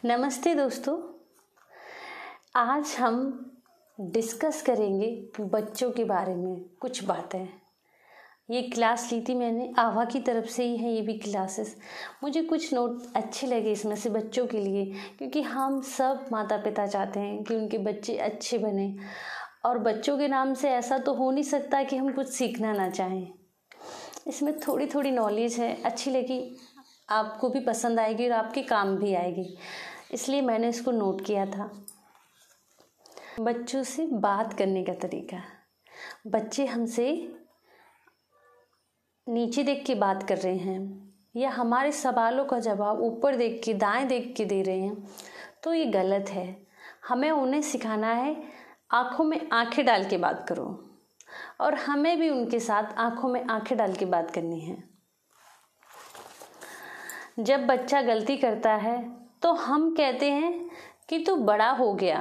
नमस्ते दोस्तों। आज हम डिस्कस करेंगे बच्चों के बारे में कुछ बातें। ये क्लास ली थी मैंने, आभा की तरफ से ही है ये भी क्लासेस। मुझे कुछ नोट अच्छे लगे इसमें से बच्चों के लिए, क्योंकि हम सब माता पिता चाहते हैं कि उनके बच्चे अच्छे बने, और बच्चों के नाम से ऐसा तो हो नहीं सकता कि हम कुछ सीखना ना चाहें। इसमें थोड़ी थोड़ी नॉलेज है, अच्छी लगी, आपको भी पसंद आएगी और आपके काम भी आएगी, इसलिए मैंने इसको नोट किया था। बच्चों से बात करने का तरीका। बच्चे हमसे नीचे देख के बात कर रहे हैं या हमारे सवालों का जवाब ऊपर देख के, दाएं देख के दे रहे हैं, तो ये गलत है। हमें उन्हें सिखाना है आंखों में आंखें डाल के बात करो, और हमें भी उनके साथ आंखों में आंखें डाल के बात करनी है। जब बच्चा गलती करता है तो हम कहते हैं कि तू बड़ा हो गया,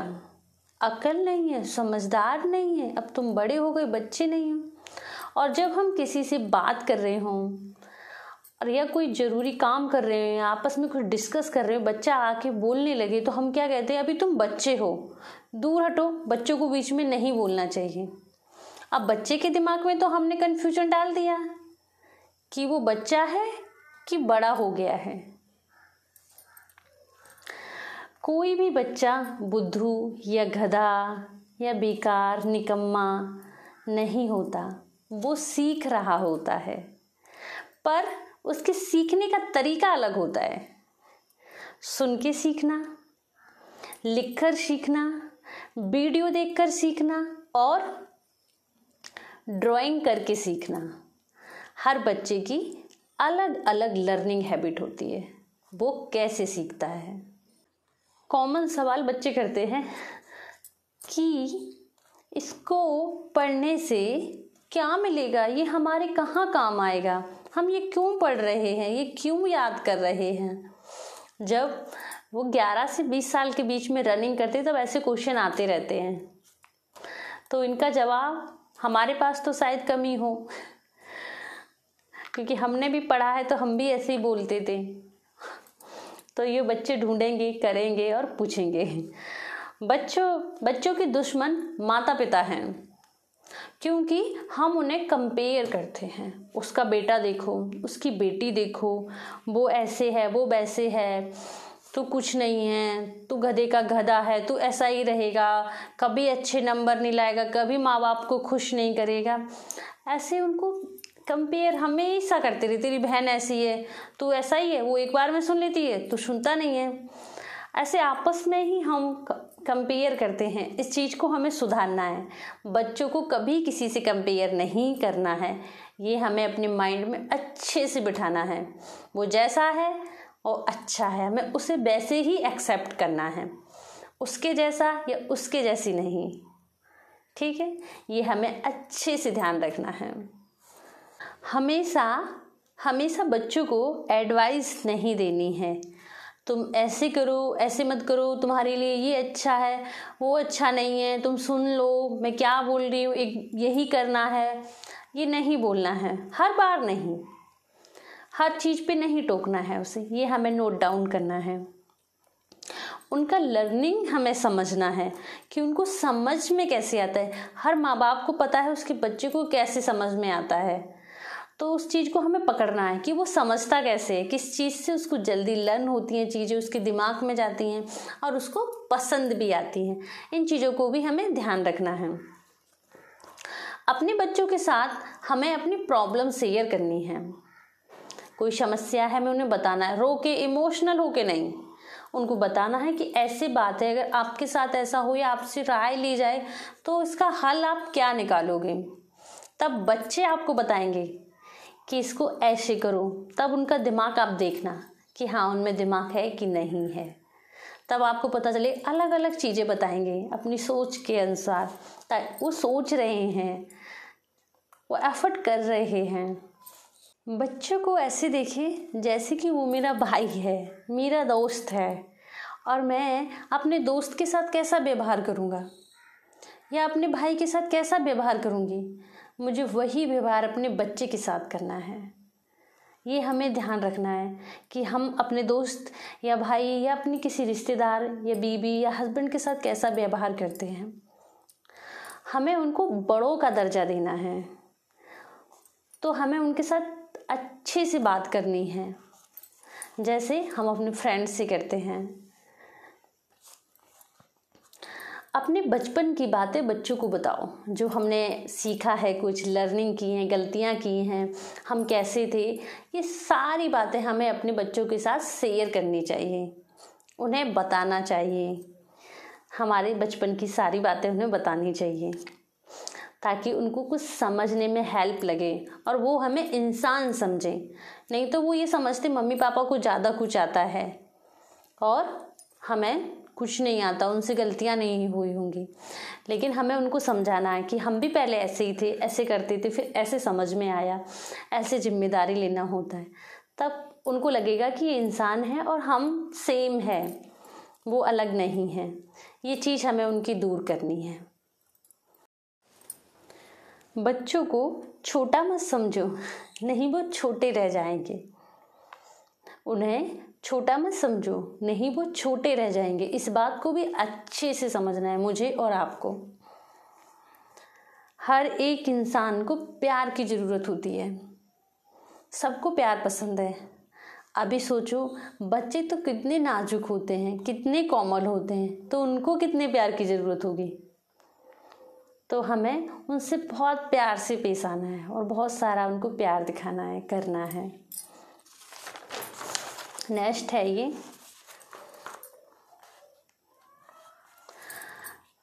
अक्ल नहीं है, समझदार नहीं है, अब तुम बड़े हो गए, बच्चे नहीं हो। और जब हम किसी से बात कर रहे हों और या कोई ज़रूरी काम कर रहे हैं, आपस में कुछ डिस्कस कर रहे हो, बच्चा आके बोलने लगे तो हम क्या कहते हैं, अभी तुम बच्चे हो, दूर हटो, बच्चों को बीच में नहीं बोलना चाहिए। अब बच्चे के दिमाग में तो हमने कन्फ्यूजन डाल दिया कि वो बच्चा है कि बड़ा हो गया है। कोई भी बच्चा बुद्धू या गधा या बेकार, निकम्मा नहीं होता, वो सीख रहा होता है, पर उसके सीखने का तरीका अलग होता है। सुन के सीखना, लिखकर सीखना, वीडियो देखकर सीखना और ड्राइंग करके सीखना। हर बच्चे की अलग अलग लर्निंग हैबिट होती है, वो कैसे सीखता है। कॉमन सवाल बच्चे करते हैं कि इसको पढ़ने से क्या मिलेगा, ये हमारे कहाँ काम आएगा, हम ये क्यों पढ़ रहे हैं, ये क्यों याद कर रहे हैं। जब वो 11 से 20 साल के बीच में रनिंग करते तब ऐसे क्वेश्चन आते रहते हैं, तो इनका जवाब हमारे पास तो शायद कम ही हो, क्योंकि हमने भी पढ़ा है तो हम भी ऐसे ही बोलते थे। तो ये बच्चे ढूंढेंगे, करेंगे और पूछेंगे। बच्चों के दुश्मन माता पिता हैं, क्योंकि हम उन्हें कंपेयर करते हैं। उसका बेटा देखो, उसकी बेटी देखो, वो ऐसे है, वो वैसे है, तू कुछ नहीं है, तू गधे का गधा है, तू ऐसा ही रहेगा, कभी अच्छे नंबर नहीं लाएगा, कभी माँ बाप को खुश नहीं करेगा। ऐसे उनको कंपेयर हमेशा करते रहे, तेरी बहन ऐसी है, तू ऐसा ही है, वो एक बार में सुन लेती है, तू सुनता नहीं है। ऐसे आपस में ही हम कंपेयर करते हैं। इस चीज़ को हमें सुधारना है। बच्चों को कभी किसी से कंपेयर नहीं करना है, ये हमें अपने माइंड में अच्छे से बिठाना है। वो जैसा है वो अच्छा है, हमें उसे वैसे ही एक्सेप्ट करना है, उसके जैसा या उसके जैसी नहीं। ठीक है, ये हमें अच्छे से ध्यान रखना है। हमेशा बच्चों को एडवाइस नहीं देनी है, तुम ऐसे करो, ऐसे मत करो, तुम्हारे लिए ये अच्छा है, वो अच्छा नहीं है, तुम सुन लो मैं क्या बोल रही हूँ, यही करना है, ये नहीं बोलना है। हर बार नहीं, हर चीज़ पे नहीं टोकना है उसे, ये हमें नोट डाउन करना है। उनका लर्निंग हमें समझना है कि उनको समझ में कैसे आता है। हर माँ बाप को पता है उसके बच्चे को कैसे समझ में आता है, तो उस चीज़ को हमें पकड़ना है कि वो समझता कैसे है, किस चीज़ से उसको जल्दी लर्न होती हैं चीज़ें, उसके दिमाग में जाती हैं और उसको पसंद भी आती हैं। इन चीज़ों को भी हमें ध्यान रखना है। अपने बच्चों के साथ हमें अपनी प्रॉब्लम शेयर करनी है। कोई समस्या है, हमें उन्हें बताना है, रो के, इमोशनल होके नहीं। उनको बताना है कि ऐसी बात है, अगर आपके साथ ऐसा हो या आपसे राय ली जाए तो इसका हल आप क्या निकालोगे। तब बच्चे आपको बताएंगे कि इसको ऐसे करो, तब उनका दिमाग आप देखना कि हाँ उनमें दिमाग है कि नहीं है। तब आपको पता चले, अलग अलग चीज़ें बताएंगे अपनी सोच के अनुसार, ताकि वो सोच रहे हैं, वो एफर्ट कर रहे हैं। बच्चों को ऐसे देखें जैसे कि वो मेरा भाई है, मेरा दोस्त है, और मैं अपने दोस्त के साथ कैसा व्यवहार करूँगा या अपने भाई के साथ कैसा व्यवहार करूँगी, मुझे वही व्यवहार अपने बच्चे के साथ करना है। ये हमें ध्यान रखना है कि हम अपने दोस्त या भाई या अपनी किसी रिश्तेदार या बीवी या हस्बैंड के साथ कैसा व्यवहार करते हैं। हमें उनको बड़ों का दर्जा देना है, तो हमें उनके साथ अच्छे से बात करनी है, जैसे हम अपने फ्रेंड्स से करते हैं। अपने बचपन की बातें बच्चों को बताओ, जो हमने सीखा है, कुछ लर्निंग की हैं, गलतियां की हैं, हम कैसे थे, ये सारी बातें हमें अपने बच्चों के साथ शेयर करनी चाहिए, उन्हें बताना चाहिए। हमारे बचपन की सारी बातें उन्हें बतानी चाहिए, ताकि उनको कुछ समझने में हेल्प लगे और वो हमें इंसान समझें। नहीं तो वो ये समझते मम्मी पापा को ज़्यादा कुछ आता है और हमें कुछ नहीं आता, उनसे गलतियां नहीं हुई होंगी। लेकिन हमें उनको समझाना है कि हम भी पहले ऐसे ही थे, ऐसे करते थे, फिर ऐसे समझ में आया, ऐसे जिम्मेदारी लेना होता है। तब उनको लगेगा कि ये इंसान है और हम सेम है, वो अलग नहीं है। ये चीज़ हमें उनकी दूर करनी है। बच्चों को छोटा मत समझो, नहीं वो छोटे रह जाएंगे। उन्हें छोटा मत समझो, नहीं वो छोटे रह जाएंगे। इस बात को भी अच्छे से समझना है मुझे और आपको। हर एक इंसान को प्यार की ज़रूरत होती है, सबको प्यार पसंद है। अभी सोचो, बच्चे तो कितने नाजुक होते हैं, कितने कोमल होते हैं, तो उनको कितने प्यार की ज़रूरत होगी। तो हमें उनसे बहुत प्यार से पेश आना है और बहुत सारा उनको प्यार दिखाना है, करना है। नेक्स्ट है ये,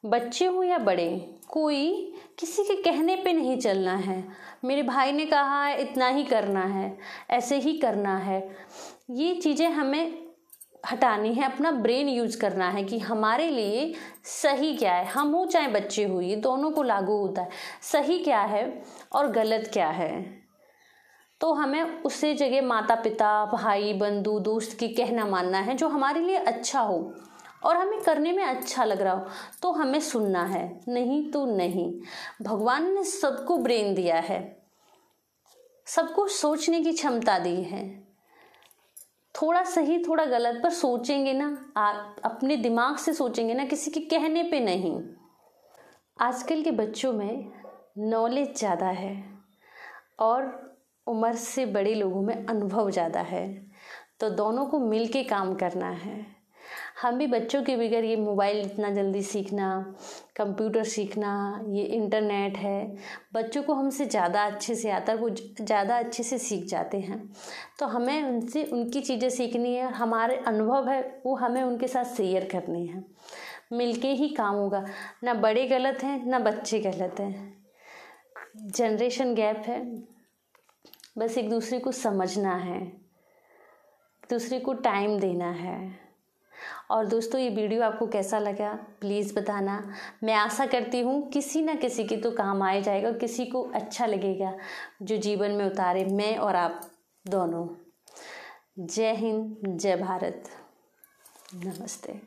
बच्चे हो या बड़े, कोई किसी के कहने पे नहीं चलना है। मेरे भाई ने कहा है इतना ही करना है, ऐसे ही करना है, ये चीज़ें हमें हटानी है। अपना ब्रेन यूज करना है कि हमारे लिए सही क्या है। हम हो चाहे बच्चे हो, ये दोनों को लागू होता है। सही क्या है और गलत क्या है, तो हमें उसे जगह माता पिता, भाई, बंधु, दोस्त की कहना मानना है, जो हमारे लिए अच्छा हो और हमें करने में अच्छा लग रहा हो तो हमें सुनना है, नहीं तो नहीं। भगवान ने सबको ब्रेन दिया है, सबको सोचने की क्षमता दी है। थोड़ा सही थोड़ा गलत पर सोचेंगे ना, आप अपने दिमाग से सोचेंगे ना, किसी के कहने पे नहीं। आजकल के बच्चों में नॉलेज ज़्यादा है और उम्र से बड़े लोगों में अनुभव ज़्यादा है, तो दोनों को मिलके काम करना है। हम भी बच्चों के बगैर ये मोबाइल इतना जल्दी सीखना, कंप्यूटर सीखना, ये इंटरनेट है, बच्चों को हमसे ज़्यादा अच्छे से आता है, वो ज़्यादा अच्छे से सीख जाते हैं। तो हमें उनसे उनकी चीज़ें सीखनी है, हमारे अनुभव है वो हमें उनके साथ शेयर करनी है। मिलके ही काम होगा, ना बड़े गलत हैं ना बच्चे गलत हैं। जनरेशन गैप है, बस एक दूसरे को समझना है, एक दूसरे को टाइम देना है। और दोस्तों, ये वीडियो आपको कैसा लगा प्लीज़ बताना। मैं आशा करती हूँ किसी ना किसी के तो काम आ जाएगा, किसी को अच्छा लगेगा, जो जीवन में उतारे मैं और आप दोनों। जय हिंद, जय भारत, नमस्ते।